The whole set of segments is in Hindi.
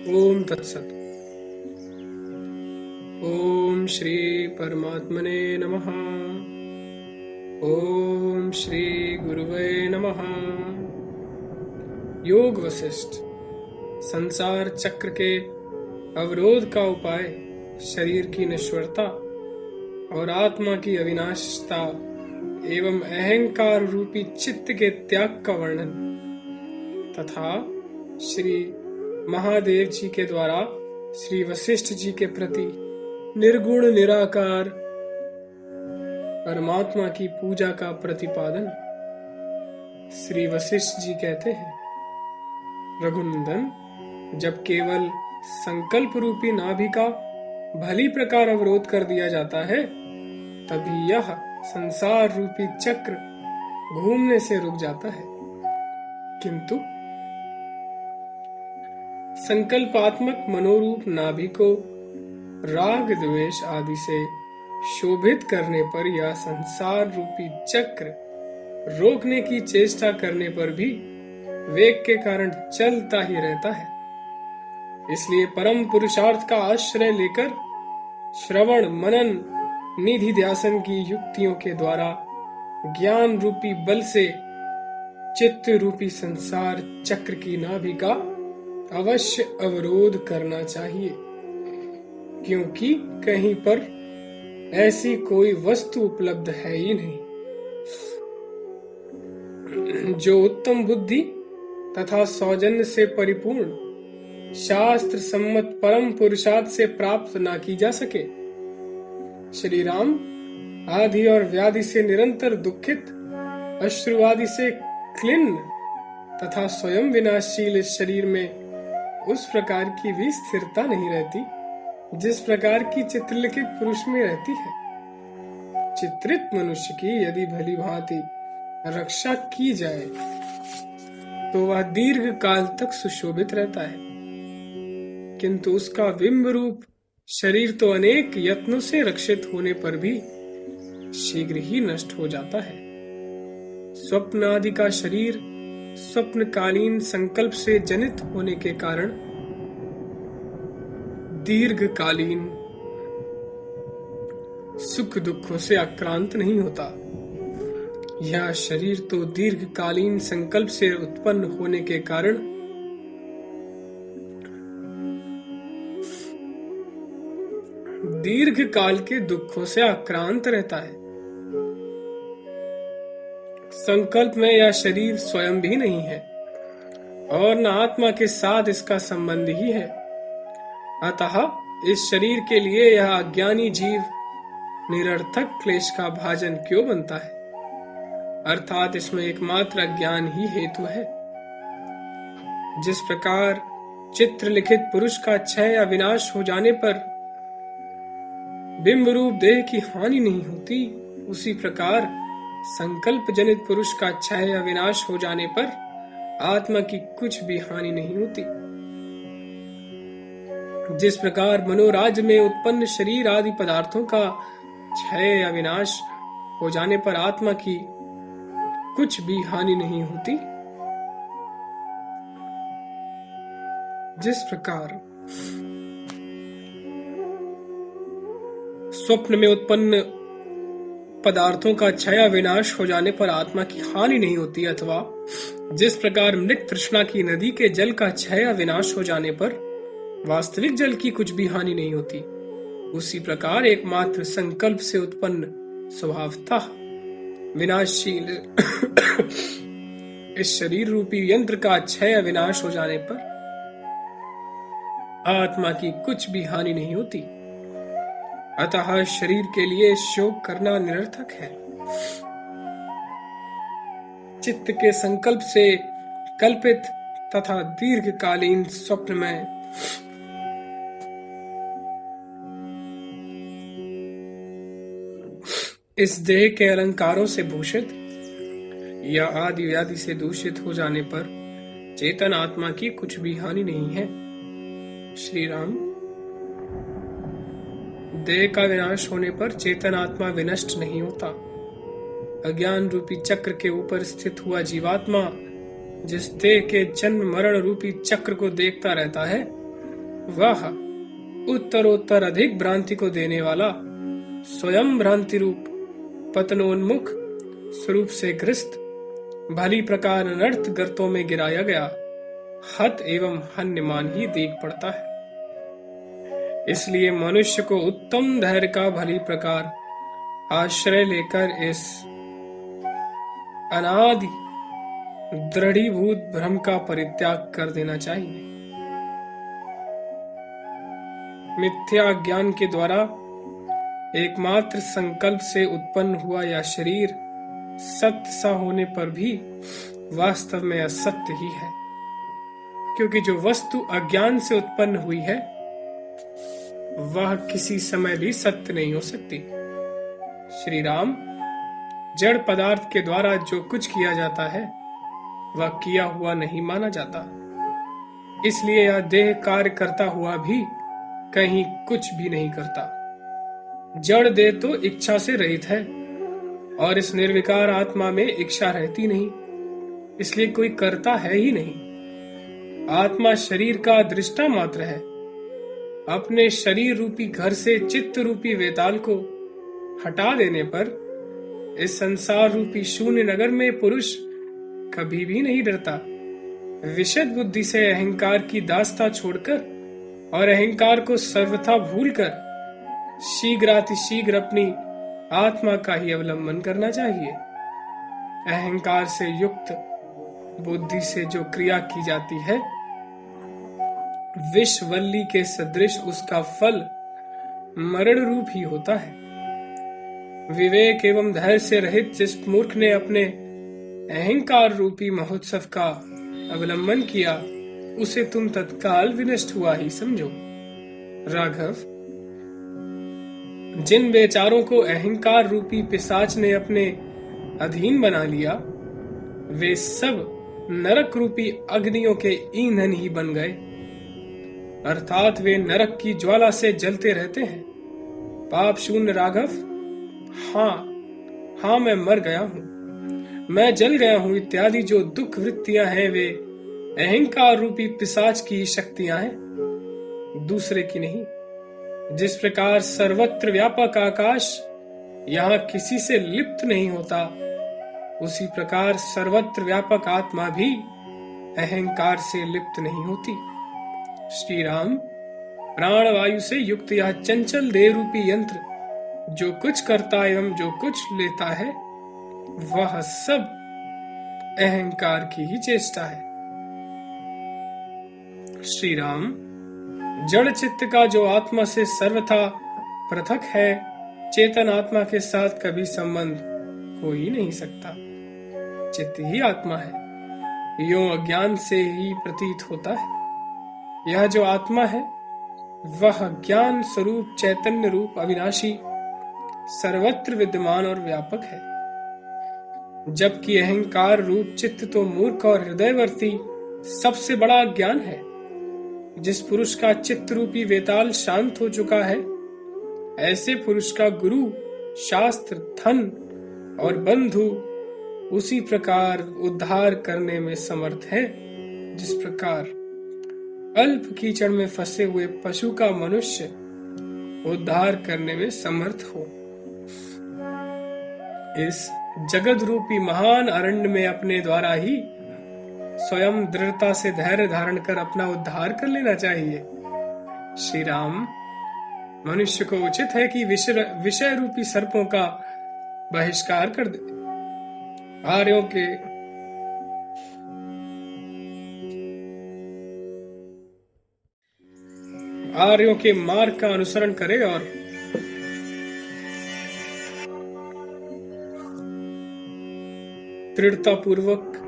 ओम तत्सत। ओम श्री परमात्मने नमः। ओम श्री गुरुवे नमः। योग वशिष्ठ। संसार चक्र के अवरोध का उपाय शरीर की नश्वरता और आत्मा की अविनाशिता एवं अहंकार रूपी चित्त के त्याग का वर्णन तथा श्री महादेव जी के द्वारा श्री वशिष्ठ जी के प्रति निर्गुण निराकार परमात्मा की पूजा का प्रतिपादन। श्री वशिष्ठ जी कहते हैं, रघुनंदन, जब केवल संकल्प रूपी नाभि का भली प्रकार अवरोध कर दिया जाता है तभी यह संसार रूपी चक्र घूमने से रुक जाता है। किंतु संकल्पात्मक मनोरूप नाभि को राग द्वेष आदि से शोभित करने पर या संसार रूपी चक्र रोकने की चेष्टा करने पर भी वेग के कारण चलता ही रहता है। इसलिए परम पुरुषार्थ का आश्रय लेकर श्रवण मनन निधि ध्यासन की युक्तियों के द्वारा ज्ञान रूपी बल से चित्त रूपी संसार चक्र की नाभि का अवश्य अवरोध करना चाहिए, क्योंकि कहीं पर ऐसी कोई वस्तु उपलब्ध है ही नहीं जो उत्तम बुद्धि तथा सौजन्य से परिपूर्ण शास्त्र सम्मत परम पुरुषार्थ से प्राप्त ना की जा सके। श्री राम आदि और व्याधि से निरंतर दुखित, अश्रुवादि से क्लिन्न तथा स्वयं विनाशशील इस शरीर में उस प्रकार की भी स्थिरता नहीं रहती जिस प्रकार की चित्रलिखित पुरुष में रहती है। चित्रित मनुष्य की यदि भली भांति रक्षा की जाए तो वह दीर्घ काल तक सुशोभित रहता है, किंतु उसका बिंब रूप शरीर तो अनेक यत्नों से रक्षित होने पर भी शीघ्र ही नष्ट हो जाता है। स्वप्न आदि का शरीर स्वप्नकालीन संकल्प से जनित होने के कारण दीर्घकालीन सुख दुखों से आक्रांत नहीं होता। यह शरीर तो दीर्घकालीन संकल्प से उत्पन्न होने के कारण दीर्घ काल के दुखों से आक्रांत रहता है। संकल्प में यह शरीर स्वयं भी नहीं है और न आत्मा के साथ इसका संबंध ही है। अतः इस शरीर के लिए यह अज्ञानी जीव निरर्थक क्लेश का भाजन क्यों बनता है, अर्थात इसमें एकमात्र अज्ञान ही हेतु है। जिस प्रकार चित्र लिखित पुरुष का क्षय या विनाश हो जाने पर बिंब रूप देह की हानि नहीं होती, उसी प्रकार संकल्प जनित पुरुष का क्षय या विनाश हो जाने पर आत्मा की कुछ भी हानि नहीं होती। जिस प्रकार मनोराज्य में उत्पन्न शरीर आदि पदार्थों का क्षय या विनाश हो जाने पर आत्मा की कुछ भी हानि नहीं होती, जिस प्रकार स्वप्न में उत्पन्न पदार्थों का क्षय विनाश हो जाने पर आत्मा की हानि नहीं होती, अथवा जिस प्रकार मृत तृष्णा की नदी के जल का क्षय विनाश हो जाने पर वास्तविक जल की कुछ भी हानि नहीं होती, उसी प्रकार एकमात्र संकल्प से उत्पन्न स्वभावतः विनाशशील इस शरीर रूपी यंत्र का क्षय विनाश हो जाने पर आत्मा की कुछ भी हानि नहीं होती। अतः शरीर के लिए शोक करना निरर्थक है। चित्त के संकल्प से कल्पित तथा दीर्घकालीन स्वप्न में इस देह के अलंकारों से भूषित या आदि व्याधि से दूषित हो जाने पर चेतन आत्मा की कुछ भी हानि नहीं है। श्री राम, देह का विनाश होने पर चेतन आत्मा विनष्ट नहीं होता। अज्ञान रूपी चक्र के ऊपर स्थित हुआ जीवात्मा जिस देह के जन्म मरण रूपी चक्र को देखता रहता है, वह उत्तरोत्तर अधिक भ्रांति को देने वाला स्वयं भ्रांति रूप पतनोन्मुख स्वरूप से ग्रस्त भली प्रकार अनर्थ गर्तों में गिराया गया हत एवं हन्यमान ही देख पड़ता है। इसलिए मनुष्य को उत्तम धैर्य का भली प्रकार आश्रय लेकर इस अनादि दृढ़ीभूत भ्रम का परित्याग कर देना चाहिए। मिथ्या ज्ञान के द्वारा एकमात्र संकल्प से उत्पन्न हुआ यह शरीर सत्य सा होने पर भी वास्तव में असत्य ही है, क्योंकि जो वस्तु अज्ञान से उत्पन्न हुई है वह किसी समय भी सत्य नहीं हो सकती। श्री राम, जड़ पदार्थ के द्वारा जो कुछ किया जाता है वह किया हुआ नहीं माना जाता, इसलिए यह देह कार्य करता हुआ भी कहीं कुछ भी नहीं करता। जड़ देह तो इच्छा से रहित है और इस निर्विकार आत्मा में इच्छा रहती नहीं, इसलिए कोई करता है ही नहीं। आत्मा शरीर का दृष्टा मात्र है। अपने शरीर रूपी घर से चित्त रूपी वेताल को हटा देने पर इस संसार रूपी शून्य नगर में पुरुष कभी भी नहीं डरता। विशद बुद्धि से अहंकार की दास्ता छोड़कर और अहंकार को सर्वथा भूलकर शीघ्रातिशीघ्र अपनी आत्मा का ही अवलंबन करना चाहिए। अहंकार से युक्त बुद्धि से जो क्रिया की जाती है विषवल्ली के सदृश उसका फल मरण रूप ही होता है। विवेक एवं धैर्य से रहित जिस मूर्ख ने अपने अहंकार रूपी महोत्सव का अवलंबन किया उसे तुम तत्काल विनष्ट हुआ ही समझो। राघव, जिन बेचारों को अहंकार रूपी पिशाच ने अपने अधीन बना लिया वे सब नरक रूपी अग्नियों के ईंधन ही बन गए, अर्थात वे नरक की ज्वाला से जलते रहते हैं। पाप शून्य राघव, हाँ मैं मर गया हूँ, मैं जल गया हूँ इत्यादि जो दुख वृत्तियां हैं वे अहंकार रूपी पिशाच की शक्तियां हैं, दूसरे की नहीं। जिस प्रकार सर्वत्र व्यापक आकाश यहाँ किसी से लिप्त नहीं होता, उसी प्रकार सर्वत्र व्यापक आत्मा भी अहंकार से लिप्त नहीं होती। श्री राम, प्राण वायु से युक्त यह चंचल देह रूपी यंत्र जो कुछ करता एवं जो कुछ लेता है वह सब अहंकार की ही चेष्टा है। श्री राम, जड़ चित्त का जो आत्मा से सर्वथा पृथक है चेतन आत्मा के साथ कभी संबंध हो ही नहीं सकता। चित्त ही आत्मा है, यो अज्ञान से ही प्रतीत होता है। यह जो आत्मा है वह ज्ञान स्वरूप चैतन्य रूप अविनाशी सर्वत्र विद्यमान और व्यापक है, जबकि अहंकार रूप चित्त तो मूर्ख और हृदयवर्ती सबसे बड़ा ज्ञान है। जिस पुरुष का चित्त रूपी वेताल शांत हो चुका है ऐसे पुरुष का गुरु, शास्त्र, धन और बंधु उसी प्रकार उद्धार करने में समर्थ है जिस प्रकार अल्प कीचड़ में फंसे हुए पशु का मनुष्य उद्धार करने में समर्थ हो। इस जगत रूपी महान अरण्य में अपने द्वारा ही स्वयं दृढ़ता से धैर्य धारण कर अपना उद्धार कर लेना चाहिए। श्री राम, मनुष्य को उचित है कि विषय रूपी सर्पों का बहिष्कार कर दे। आर्यों के मार्ग का अनुसरण करे और दृढ़ता पूर्वक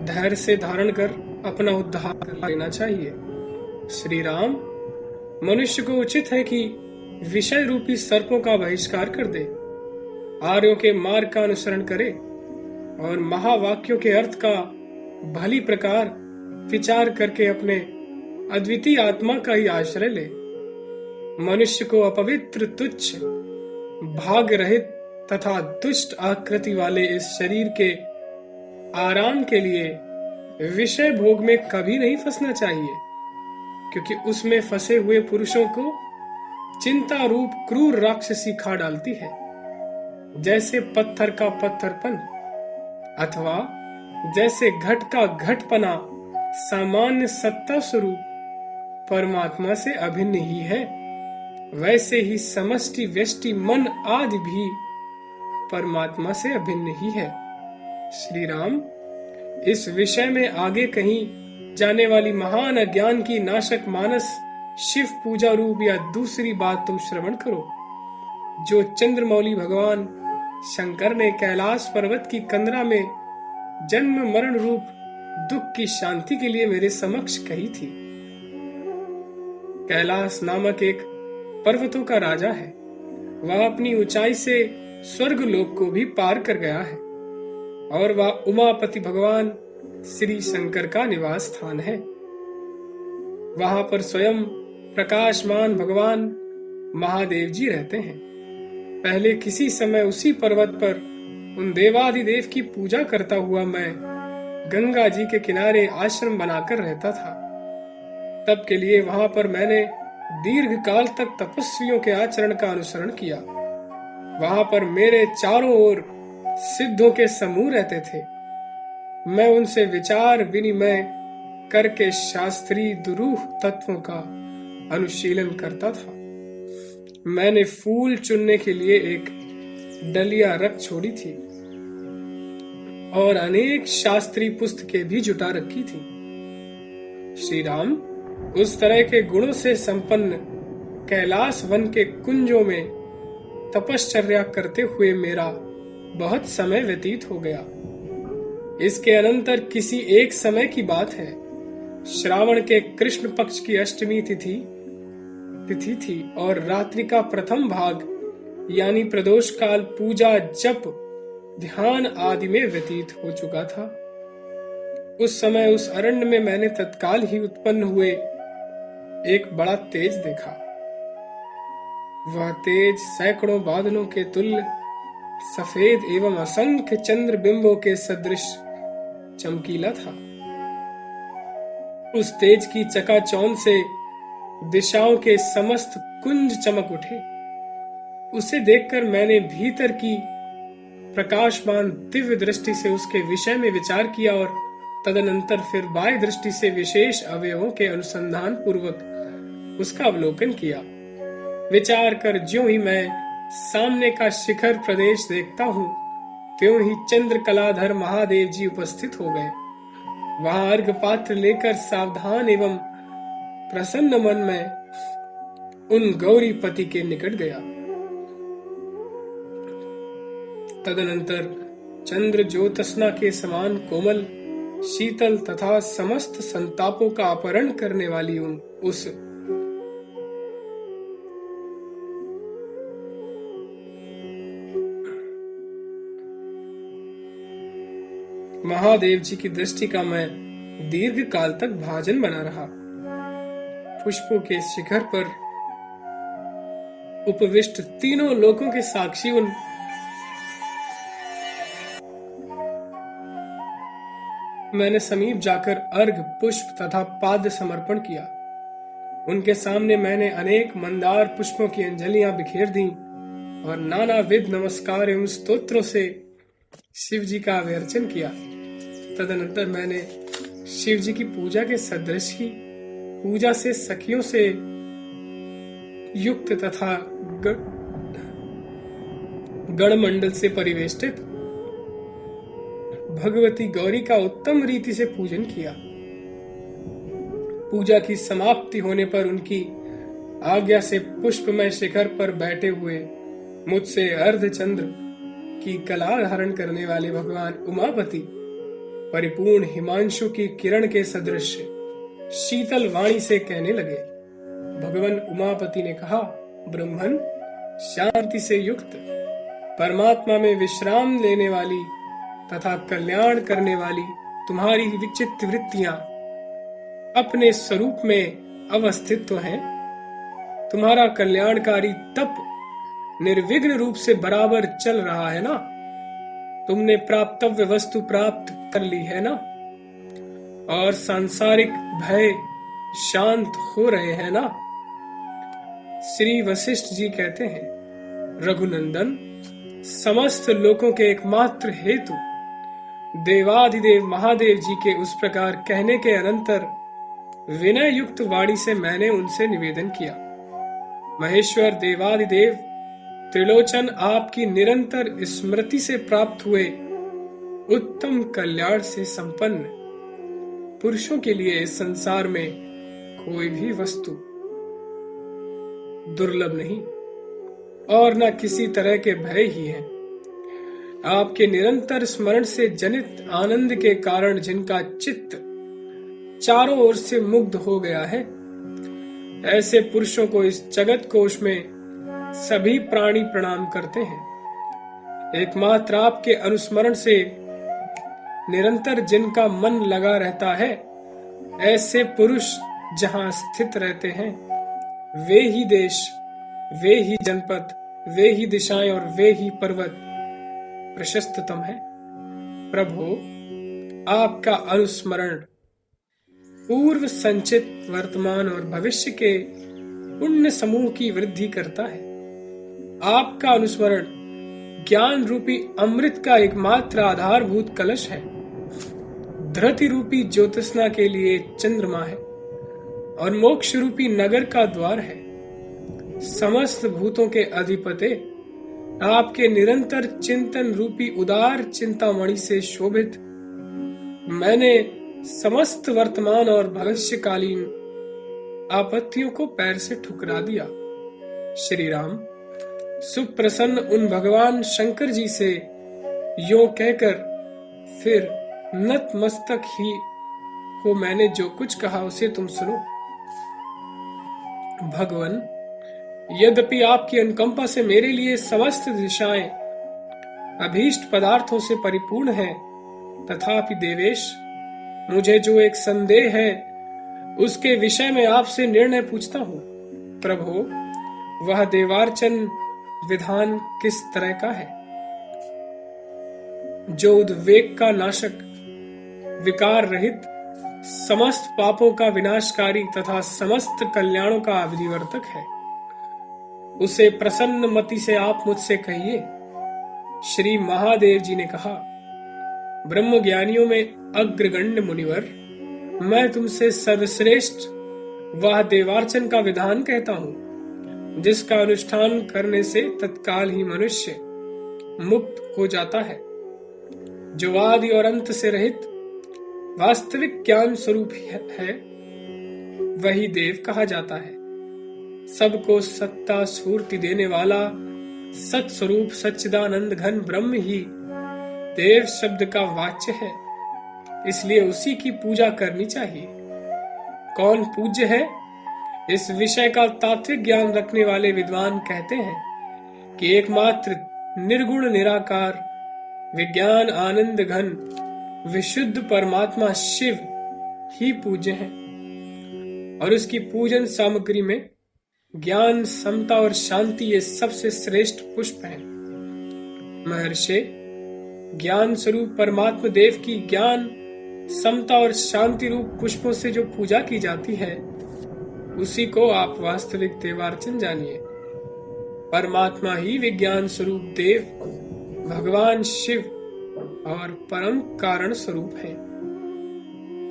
धैर्य से धारण कर अपना उद्धार कर लेना चाहिए। श्री राम, मनुष्य को उचित है कि विषय रूपी सर्पों का बहिष्कार कर दे, आर्यों के मार्ग का अनुसरण करे और महावाक्यों के अर्थ का भली प्रकार विचार करके अपने अद्वितीय आत्मा का ही आश्रय ले। मनुष्य को अपवित्र, तुच्छ, भाग्य रहित तथा दुष्ट आकृति वाले इस शरीर के आराम के लिए विषय भोग में कभी नहीं फंसना चाहिए, क्योंकि उसमें फंसे हुए पुरुषों को चिंता रूप क्रूर राक्षसी खा डालती है, जैसे पत्थर का पत्थरपन अथवा जैसे घट का घटपना सामान्य सत्ता स्वरूप परमात्मा से अभिन्न ही है, वैसे ही समष्टि व्यष्टि मन आदि भी परमात्मा से अभिन्न ही है। श्री राम, इस विषय में आगे कहीं जाने वाली महान अज्ञान की नाशक मानस शिव पूजा रूप या दूसरी बात तुम श्रवण करो, जो चंद्रमौली भगवान शंकर ने कैलाश पर्वत की कंदरा में जन्म मरण रूप दुख की शांति के लिए मेरे समक्ष कही थी। कैलाश नामक एक पर्वतों का राजा है। वह अपनी ऊंचाई से स्वर्ग लोक को भी पार कर गया है और वह उमापति भगवान श्री शंकर का निवास स्थान है। वहां पर स्वयं प्रकाशमान भगवान महादेव जी रहते हैं। पहले किसी समय उसी पर्वत पर उन देवाधिदेव की पूजा करता हुआ मैं गंगा जी के किनारे आश्रम बनाकर रहता था। तब के लिए वहां पर मैंने दीर्घ काल तक तपस्वियों के आचरण का अनुसरण किया। वहां पर मेरे चारों ओर सिद्धों के समूह रहते थे। मैं उनसे विचार विनिमय करके शास्त्रीय दुरूह तत्वों का अनुशीलन करता था। मैंने फूल चुनने के लिए एक डलिया रख छोड़ी थी और अनेक शास्त्रीय पुस्तकें भी जुटा रखी थी। श्री राम, उस तरह के गुणों से संपन्न कैलाश वन के कुंजों में तपश्चर्या करते हुए मेरा बहुत समय व्यतीत हो गया। इसके अनंतर किसी एक समय की बात है। श्रावण के कृष्ण पक्ष की अष्टमी तिथि थी और रात्रि का प्रथम भाग यानी प्रदोष काल पूजा जप ध्यान आदि में व्यतीत हो चुका था। उस समय उस अरण्य में मैंने तत्काल ही उत्पन्न हुए एक बड़ा तेज देखा। वह तेज सैकड़ों बादलों के तुल्य सफेद एवं असंख्य चंद्र बिंबों के सदृश चमकीला था। उस तेज की चकाचौंध से दिशाओं के समस्त कुंज चमक उठे। उसे देखकर मैंने भीतर की प्रकाशमान दिव्य दृष्टि से उसके विषय में विचार किया और तदनंतर फिर बाह्य दृष्टि से विशेष अवयवों के अनुसंधान पूर्वक उसका अवलोकन किया। विचार कर ज्यों ही मैं सामने का शिखर प्रदेश देखता हूँ, त्यों ही चंद्र कलाधर महादेव जी उपस्थित हो गए। वहां अर्घ पात्र लेकर सावधान एवं प्रसन्न मन में उन गौरीपति के निकट गया। तदनंतर चंद्र ज्योत्सना के समान कोमल, शीतल तथा समस्त संतापों का अपहरण करने वाली उस महादेव जी की दृष्टि का मैं दीर्घ काल तक भाजन बना रहा। पुष्पों के शिखर पर उपविष्ट तीनों लोकों के साक्षी उन मैंने समीप जाकर अर्घ पुष्प तथा पाद्य समर्पण किया। उनके सामने मैंने अनेक मंदार पुष्पों की अंजलियां बिखेर दी और नाना विध नमस्कार एवं स्तोत्रों से शिव जी का अभिर्चन किया। तदनंतर मैंने शिव जी की पूजा के सदृश ही पूजा से सखियों से युक्त तथा गणमंडल से परिवेष्टित भगवती गौरी का उत्तम रीति से पूजन किया। पूजा की समाप्ति होने पर उनकी आज्ञा से पुष्पमय शिखर पर बैठे हुए मुझसे अर्धचंद्र की कला धारण करने वाले भगवान उमापति परिपूर्ण हिमांशु की किरण के सदृश शीतल वाणी से कहने लगे। भगवान उमापति ने कहा, ब्रह्मन, शांति से युक्त परमात्मा में विश्राम लेने वाली तथा कल्याण करने वाली तुम्हारी विचित्र वृत्तियां अपने स्वरूप में अवस्थित तो हैं। तुम्हारा कल्याणकारी तप निर्विघ्न रूप से बराबर चल रहा है ना। तुमने प्राप्तव्य वस्तु प्राप्त कर ली है ना। और सांसारिक भय शांत हो रहे हैं ना? श्री वशिष्ठ जी कहते हैं, रघुनंदन, समस्त लोकों के एकमात्र हेतु देवाधिदेव महादेव जी के उस प्रकार कहने के अनंतर विनय युक्त वाणी से मैंने उनसे निवेदन किया, महेश्वर देवाधिदेव त्रिलोचन आपकी निरंतर स्मृति से प्राप्त हुए उत्तम कल्याण से संपन्न पुरुषों के लिए इस संसार में कोई भी वस्तु दुर्लभ नहीं और न किसी तरह के भय ही है। आपके निरंतर स्मरण से जनित आनंद के कारण जिनका चित्त चारों ओर से मुग्ध हो गया है, ऐसे पुरुषों को इस जगत कोश में सभी प्राणी प्रणाम करते हैं। एकमात्र आपके अनुस्मरण से निरंतर जिनका मन लगा रहता है, ऐसे पुरुष जहां स्थित रहते हैं, वे ही देश, वे ही जनपद, वे ही दिशाएं और वे ही पर्वत प्रशस्ततम है। प्रभु, आपका अनुस्मरण पूर्व संचित वर्तमान और भविष्य के पुण्य समूह की वृद्धि करता है। आपका अनुस्मरण ज्ञान रूपी अमृत का एकमात्र आधारभूत कलश है, धृति रूपी ज्योतिष्ना के लिए चंद्रमा है और मोक्ष रूपी नगर का द्वार है। समस्त भूतों के अधिपति आपके निरंतर चिंतन रूपी उदार चिंतामणि से शोभित मैंने समस्त वर्तमान और भविष्यकालीन आपत्तियों को पैर से ठुकरा दिया। श्री राम, सुप्रसन्न उन भगवान शंकर जी से यो कहकर फिर नतमस्तक ही हो मैंने जो कुछ कहा उसे तुम सुनो। भगवान, यद्यपि आपकी अनुकंपा से मेरे लिए समस्त दिशाएं अभीष्ट पदार्थों से परिपूर्ण हैं, तथापि देवेश, मुझे जो एक संदेह है उसके विषय में आपसे निर्णय पूछता हूँ। प्रभु, वह देवार्चन विधान किस तरह का है जो उद्वेग का नाशक, विकार रहित, समस्त पापों का विनाशकारी तथा समस्त कल्याणों का अभिवर्तक है? उसे प्रसन्न मति से आप मुझसे कहिए। श्री महादेव जी ने कहा, ब्रह्म ज्ञानियों में अग्रगण्य मुनिवर, मैं तुमसे सर्वश्रेष्ठ वह देवार्चन का विधान कहता हूँ जिसका अनुष्ठान करने से तत्काल ही मनुष्य मुक्त हो जाता है, जो आदि और अंत से रहित वास्तविक ज्ञान स्वरूप है, वही देव कहा जाता है। सबको सत्ता स्फूर्ति देने वाला सत्स्वरूप सच्चिदानंद घन ब्रह्म ही देव शब्द का वाच्य है, इसलिए उसी की पूजा करनी चाहिए। कौन पूज्य है, इस विषय का तात्विक ज्ञान रखने वाले विद्वान कहते हैं कि एकमात्र निर्गुण निराकार विज्ञान आनंद घन विशुद्ध परमात्मा शिव ही पूज्य है और उसकी पूजन सामग्री में ज्ञान, समता और शांति ये सबसे श्रेष्ठ पुष्प हैं। महर्षि, ज्ञान स्वरूप परमात्मा देव की ज्ञान, समता और शांति रूप पुष्पों से जो पूजा की जाती है, उसी को आप वास्तविक देवार्चन जानिए। परमात्मा ही विज्ञान स्वरूप देव, भगवान शिव और परम कारण स्वरूप है।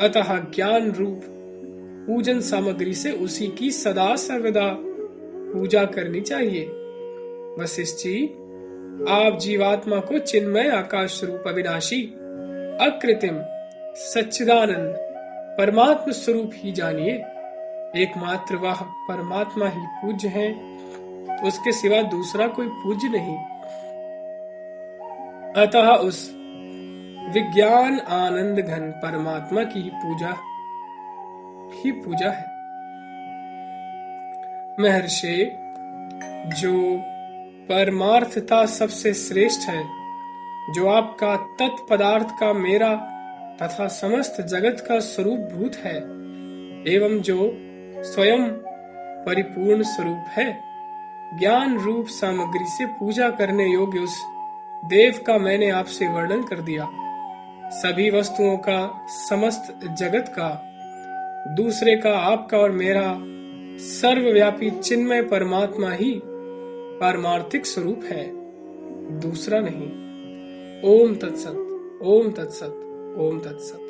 अतः ज्ञान रूप पूजन सामग्री से उसी की सदा सर्वदा पूजा करनी चाहिए। वशिष्ठ जी, आप जीवात्मा को चिन्मय आकाश स्वरूप अविनाशी अकृत्रिम सच्चिदानंद परमात्म स्वरूप ही जानिए। एकमात्र वह परमात्मा ही पूज्य है, उसके सिवा दूसरा कोई पूज्य नहीं। अतः उस विज्ञान आनंद घन परमात्मा की ही पूजा है। महर्षि, जो परमार्थता सबसे श्रेष्ठ है, जो आपका तत्पदार्थ का मेरा तथा समस्त जगत का स्वरूप भूत है, एवं जो स्वयं परिपूर्ण स्वरूप है, ज्ञान रूप सामग्री से पूजा करने योग्य उस देव का मैंने आपसे वर्णन कर दिया। सभी वस्तुओं का, समस्त जगत का दूसरे का, आपका और मेरा सर्वव्यापी चिन्मय परमात्मा ही पारमार्थिक स्वरूप है, दूसरा नहीं। ओम तत्सत, ओम तत्सत, ओम तत्सत।